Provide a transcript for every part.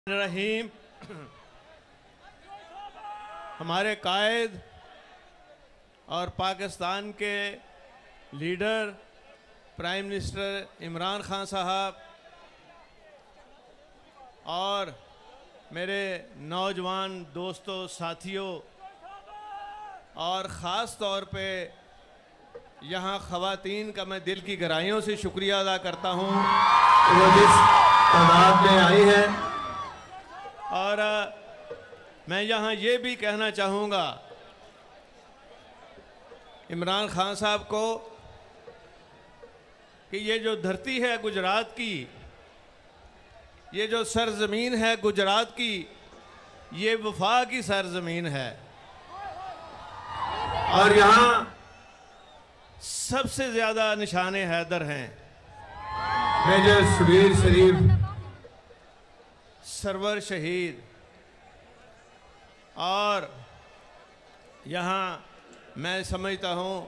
रहीम। हमारे कायद और पाकिस्तान के leader prime minister Imran Khan साहब और मेरे नौजवान दोस्तों साथियों और ख़ास तौर पे यहाँ ख़वातीन का मैं दिल की गहराइयों से शुक्रिया अदा करता हूँ वो जिस तादाद में आई है। और मैं यहाँ ये भी कहना चाहूँगा इमरान खान साहब को कि ये जो धरती है गुजरात की, ये जो सरजमीन है गुजरात की, ये वफा की सरजमीन है और यहाँ सबसे ज़्यादा निशाने हैदर हैं। मेजर शबीर शरीफ सरवर शहीद, और यहाँ मैं समझता हूँ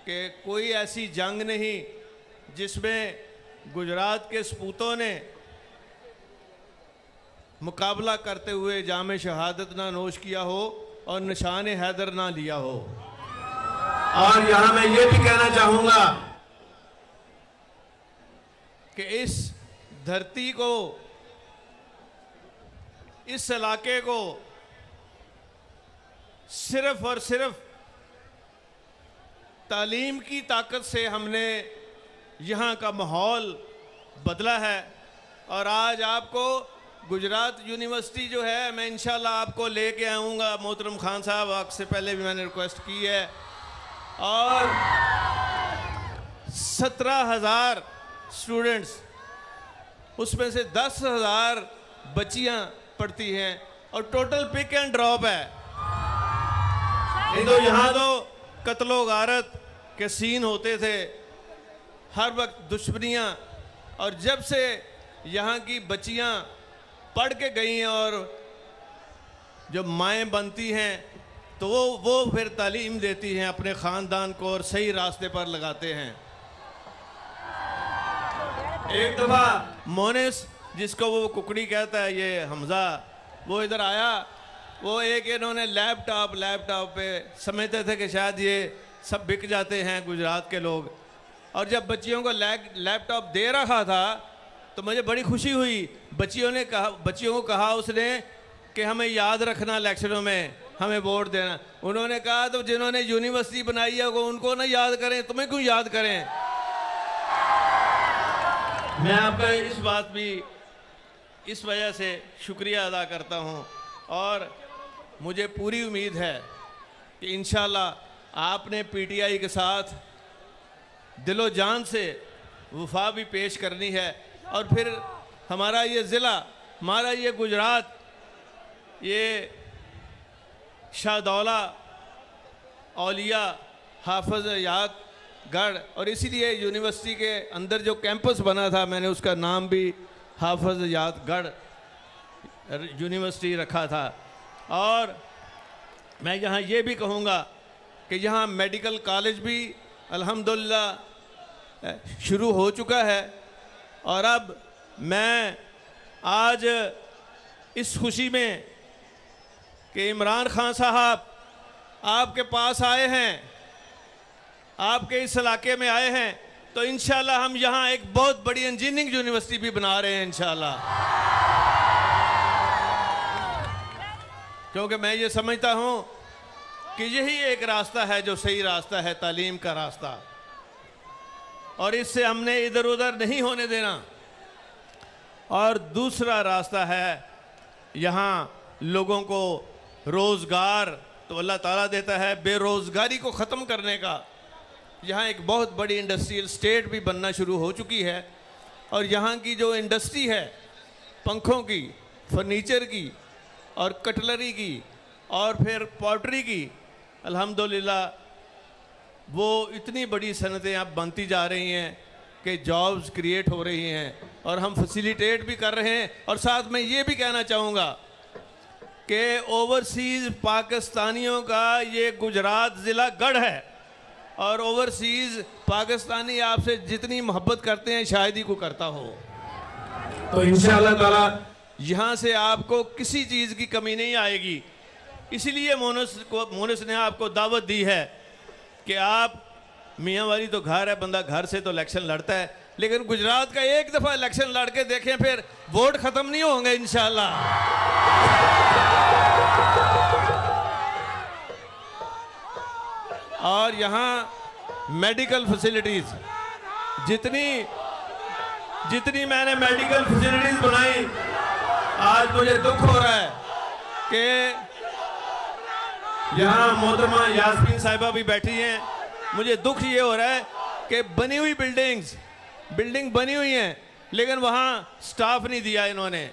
कि कोई ऐसी जंग नहीं जिसमें गुजरात के सपूतों ने मुकाबला करते हुए जामे शहादत ना नोश किया हो और निशान हैदर ना लिया हो। और यहाँ मैं ये भी कहना चाहूँगा कि इस धरती को, इस इलाके को सिर्फ और सिर्फ तालीम की ताकत से हमने यहाँ का माहौल बदला है। और आज आपको गुजरात यूनिवर्सिटी जो है, मैं इंशाल्लाह आपको लेके आऊँगा। मोहतरम खान साहब, आपसे पहले भी मैंने रिक्वेस्ट की है। और 17,000 स्टूडेंट्स, उसमें से 10,000 बच्चियाँ पढ़ती हैं और टोटल पिक एंड ड्रॉप है। तो यहाँ तो कत्लो गारत के सीन होते थे, हर वक्त दुश्मनियाँ। और जब से यहाँ की बच्चियाँ पढ़ के गई हैं और जो माएँ बनती हैं तो वो फिर तालीम देती हैं अपने ख़ानदान को और सही रास्ते पर लगाते हैं। एक दफ़ा मोनिस, जिसको वो कुकड़ी कहता है, ये हमज़ा, वो इधर आया। वो एक इन्होंने लैपटॉप पे समझते थे कि शायद ये सब बिक जाते हैं गुजरात के लोग। और जब बच्चियों को लैपटॉप दे रहा था तो मुझे बड़ी खुशी हुई। बच्चियों को कहा उसने कि हमें याद रखना, इलेक्शनों में हमें वोट देना। उन्होंने कहा तो जिन्होंने यूनिवर्सिटी बनाई है वो उनको ना याद करें, तुम्हें क्यों याद करें। मैं आपका इस बात भी इस वजह से शुक्रिया अदा करता हूँ। और मुझे पूरी उम्मीद है कि इंशाल्लाह आपने पीटीआई के साथ दिलो जान से वफा भी पेश करनी है। और फिर हमारा ये ज़िला, हमारा ये गुजरात, ये शाहदौला, औलिया, हाफिज़ याद गढ़, और इसीलिए यूनिवर्सिटी के अंदर जो कैंपस बना था मैंने उसका नाम भी हाफिज़ याद गढ़ यूनिवर्सिटी रखा था। और मैं यहाँ ये भी कहूँगा कि यहाँ मेडिकल कॉलेज भी अल्हम्दुलिल्लाह शुरू हो चुका है। और अब मैं आज इस खुशी में कि इमरान खान साहब आपके पास आए हैं, आपके इस इलाके में आए हैं, तो इंशाल्लाह हम यहाँ एक बहुत बड़ी इंजीनियरिंग यूनिवर्सिटी भी बना रहे हैं इंशाल्लाह। क्योंकि मैं ये समझता हूँ कि यही एक रास्ता है जो सही रास्ता है, तालीम का रास्ता, और इससे हमने इधर उधर नहीं होने देना। और दूसरा रास्ता है यहाँ लोगों को रोज़गार तो अल्लाह ताला देता है, बेरोज़गारी को ख़त्म करने का। यहाँ एक बहुत बड़ी इंडस्ट्रियल स्टेट भी बनना शुरू हो चुकी है। और यहाँ की जो इंडस्ट्री है, पंखों की, फर्नीचर की और कटलरी की और फिर पॉटरी की, अल्हम्दुलिल्लाह वो इतनी बड़ी सनतें अब बनती जा रही हैं कि जॉब्स क्रिएट हो रही हैं और हम फैसिलिटेट भी कर रहे हैं। और साथ में ये भी कहना चाहूँगा कि ओवरसीज़ पाकिस्तानियों का ये गुजरात ज़िला गढ़ है, और ओवरसीज़ पाकिस्तानी आपसे जितनी मोहब्बत करते हैं शायद ही को करता हो। तो इंशाअल्लाह ताला यहाँ से आपको किसी चीज़ की कमी नहीं आएगी। इसलिए मोनस ने आपको दावत दी है कि आप, मियाँ वाली तो घर है, बंदा घर से तो इलेक्शन लड़ता है, लेकिन गुजरात का एक दफ़ा इलेक्शन लड़ के देखें, फिर वोट ख़त्म नहीं होंगे इंशाल्लाह। और यहाँ मेडिकल फैसिलिटीज़, जितनी मैंने मेडिकल फैसिलिटीज़ बनाई, आज मुझे दुख हो रहा है कि यहाँ मोहतरमा यास्मीन साहिबा भी बैठी हैं। मुझे दुख ये हो रहा है कि बनी हुई बिल्डिंग बनी हुई हैं, लेकिन वहाँ स्टाफ नहीं दिया इन्होंने।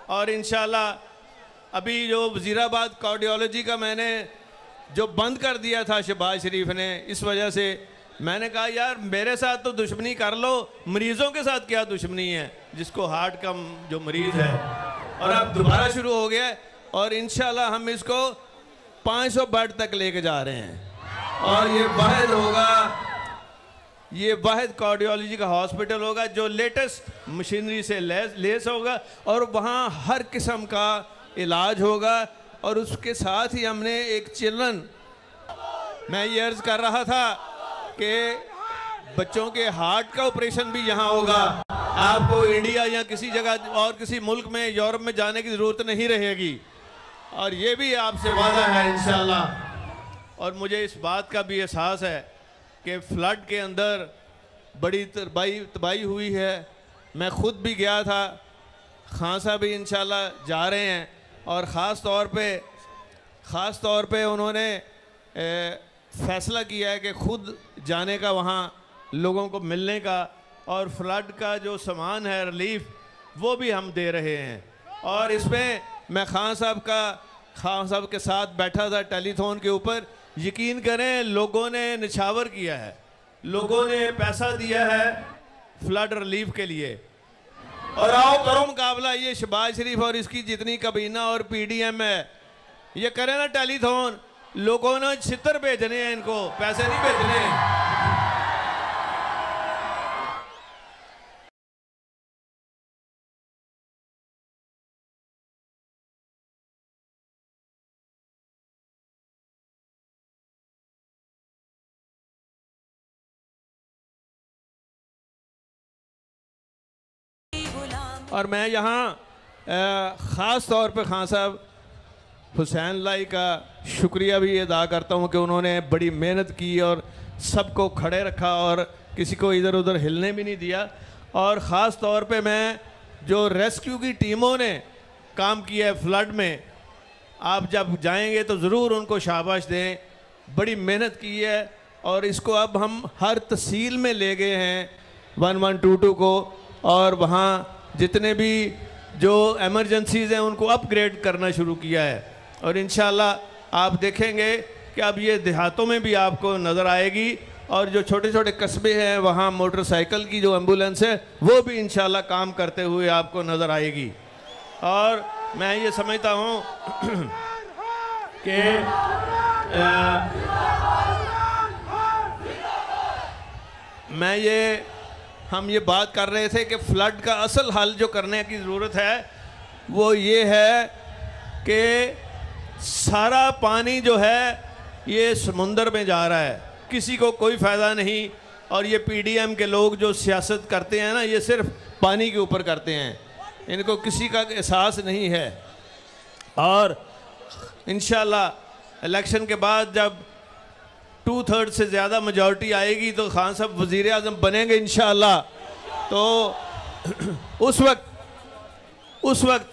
और इंशाल्लाह अभी जो वजीराबाद कार्डियोलॉजी का मैंने जो बंद कर दिया था शहबाज शरीफ ने, इस वजह से मैंने कहा यार मेरे साथ तो दुश्मनी कर लो, मरीजों के साथ क्या दुश्मनी है, जिसको हार्ट का जो मरीज है। और अब दोबारा शुरू हो गया और इंशाल्लाह हम इसको 500 बेड तक लेके जा रहे हैं। और ये वाहिद कार्डियोलॉजी का हॉस्पिटल होगा जो लेटेस्ट मशीनरी से लेस होगा और वहाँ हर किस्म का इलाज होगा। और उसके साथ ही हमने एक मैं ये अर्ज कर रहा था कि बच्चों के हार्ट का ऑपरेशन भी यहाँ होगा। आपको इंडिया या किसी जगह और किसी मुल्क में, यूरोप में जाने की ज़रूरत नहीं रहेगी। और ये भी आपसे वादा है इंशाल्लाह। और मुझे इस बात का भी एहसास है कि फ्लड के अंदर बड़ी तबाही हुई है। मैं ख़ुद भी गया था, खान साहब भी इंशाल्लाह जा रहे हैं। और ख़ास तौर पे उन्होंने फ़ैसला किया है कि ख़ुद जाने का, वहाँ लोगों को मिलने का, और फ्लड का जो सामान है रिलीफ वो भी हम दे रहे हैं। और इसमें मैं खान साहब के साथ बैठा था टेलीथॉन के ऊपर। यकीन करें लोगों ने निछावर किया है, लोगों ने पैसा दिया है फ्लड रिलीफ के लिए। और आओ करो मुकाबला, ये शहबाज शरीफ और इसकी जितनी कबीना और पीडीएम है, ये करें ना टेलीथॉन। लोगों ने छितर भेजने हैं, इनको पैसे नहीं भेजने हैं। और मैं यहाँ ख़ास तौर पे खान साहब हुसैन लाई का शुक्रिया भी अदा करता हूँ कि उन्होंने बड़ी मेहनत की और सबको खड़े रखा और किसी को इधर उधर हिलने भी नहीं दिया। और ख़ास तौर पे मैं जो रेस्क्यू की टीमों ने काम किया है फ्लड में, आप जब जाएंगे तो ज़रूर उनको शाबाश दें, बड़ी मेहनत की है। और इसको अब हम हर तहसील में ले गए हैं 1122 को, और वहाँ जितने भी जो एमरजेंसीज़ हैं उनको अपग्रेड करना शुरू किया है। और इंशाल्लाह आप देखेंगे कि अब ये देहातों में भी आपको नज़र आएगी, और जो छोटे छोटे कस्बे हैं वहाँ मोटरसाइकिल की जो एम्बुलेंस है वो भी इंशाल्लाह काम करते हुए आपको नज़र आएगी। और मैं ये समझता हूँ कि हम ये बात कर रहे थे कि फ्लड का असल हल जो करने की ज़रूरत है वो ये है कि सारा पानी जो है ये समुंदर में जा रहा है, किसी को कोई फ़ायदा नहीं। और ये पीडीएम के लोग जो सियासत करते हैं ना, ये सिर्फ पानी के ऊपर करते हैं, इनको किसी का एहसास नहीं है। और इंशाल्लाह इलेक्शन के बाद जब 2/3 से ज़्यादा मेजॉरिटी आएगी तो खान साहब वज़ीर आज़म बनेंगे इंशाल्लाह। तो उस वक्त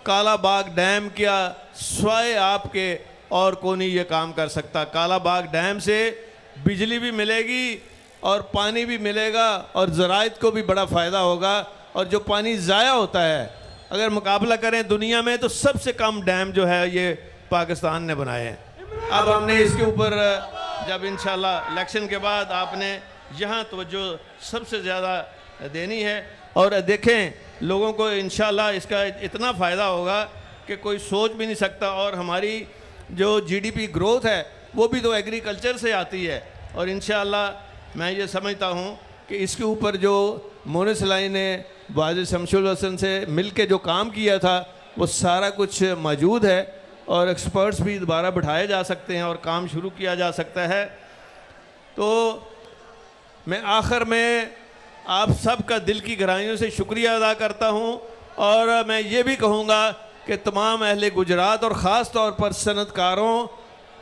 काला बाग डैम क्या स्वाय आपके और कौन ही ये काम कर सकता। काला बाग डैम से बिजली भी मिलेगी और पानी भी मिलेगा और ज़राइत को भी बड़ा फ़ायदा होगा। और जो पानी ज़ाया होता है, अगर मुकाबला करें दुनिया में तो सबसे कम डैम जो है ये पाकिस्तान ने बनाए हैं। अब हमने इसके ऊपर जब इंशाल्लाह इलेक्शन के बाद आपने यहाँ तवज्जो सबसे ज़्यादा देनी है। और देखें लोगों को इंशाल्लाह इसका इतना फ़ायदा होगा कि कोई सोच भी नहीं सकता। और हमारी जो जीडीपी ग्रोथ है वो भी तो एग्रीकल्चर से आती है। और इंशाल्लाह मैं ये समझता हूँ कि इसके ऊपर जो मोनिस लाई ने वाजिद शमशुल हसन से मिल के जो काम किया था वो सारा कुछ मौजूद है और एक्सपर्ट्स भी दोबारा बिठाए जा सकते हैं और काम शुरू किया जा सकता है। तो मैं आखिर में आप सब का दिल की गहराइयों से शुक्रिया अदा करता हूँ और मैं ये भी कहूँगा कि तमाम अहले गुजरात और ख़ास तौर पर सनतकारों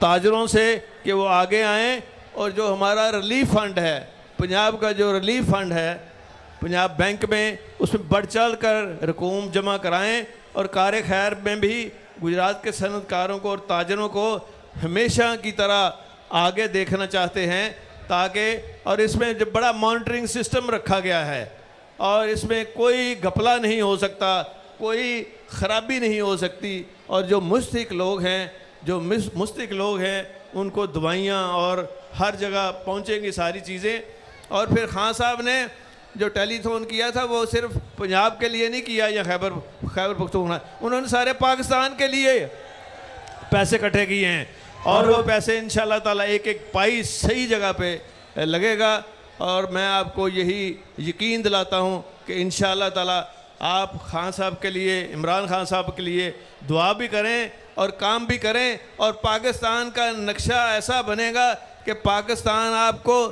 ताजरों से कि वो आगे आएँ और जो हमारा रिलीफ फ़ंड है, पंजाब का जो रिलीफ फ़ंड है पंजाब बैंक में, उसमें बढ़ चढ़ कर रकूम जमा कराएं और कार खैर में भी गुजरात के सनतकारों को और ताजरों को हमेशा की तरह आगे देखना चाहते हैं ताकि, और इसमें जब बड़ा मॉनिटरिंग सिस्टम रखा गया है और इसमें कोई घपला नहीं हो सकता, कोई ख़राबी नहीं हो सकती और जो मुस्तहिक लोग हैं, जो मुस्तहिक लोग हैं उनको दवाइयाँ और हर जगह पहुँचेंगी सारी चीज़ें। और फिर खान साहब ने जो टेलीथॉन किया था वो सिर्फ पंजाब के लिए नहीं किया या खैबर पख्तूनख्वा, उन्होंने सारे पाकिस्तान के लिए पैसे इकट्ठे किए हैं और वो पैसे इंशाल्लाह ताला एक एक पाई सही जगह पे लगेगा। और मैं आपको यही यकीन दिलाता हूँ कि इंशाल्लाह ताला आप खान साहब के लिए, इमरान खान साहब के लिए दुआ भी करें और काम भी करें और पाकिस्तान का नक्शा ऐसा बनेगा कि पाकिस्तान आपको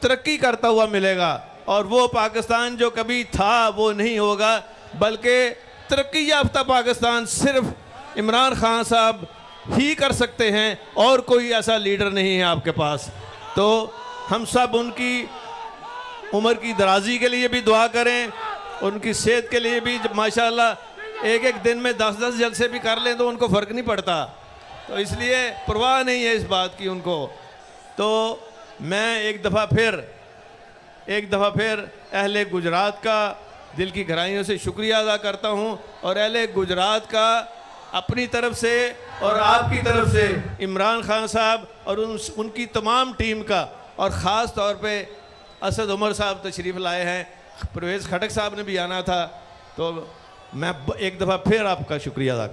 तरक्की करता हुआ मिलेगा और वो पाकिस्तान जो कभी था वो नहीं होगा, बल्कि तरक्की याफ्ता पाकिस्तान सिर्फ इमरान खान साहब ही कर सकते हैं और कोई ऐसा लीडर नहीं है आपके पास। तो हम सब उनकी उम्र की दराजी के लिए भी दुआ करें, उनकी सेहत के लिए भी। माशाल्लाह एक एक दिन में 10-10 जलसे भी कर लें तो उनको फ़र्क नहीं पड़ता, तो इसलिए परवाह नहीं है इस बात की उनको। तो मैं एक दफ़ा फिर अहले गुजरात का दिल की गहराइयों से शुक्रिया अदा करता हूँ और अहले गुजरात का अपनी तरफ से और आपकी तरफ से इमरान खान साहब और उनकी तमाम टीम का, और ख़ास तौर पे असद उमर साहब तशरीफ़ लाए हैं, परवेज़ खटक साहब ने भी आना था, तो मैं एक दफ़ा फिर आपका शुक्रिया अदा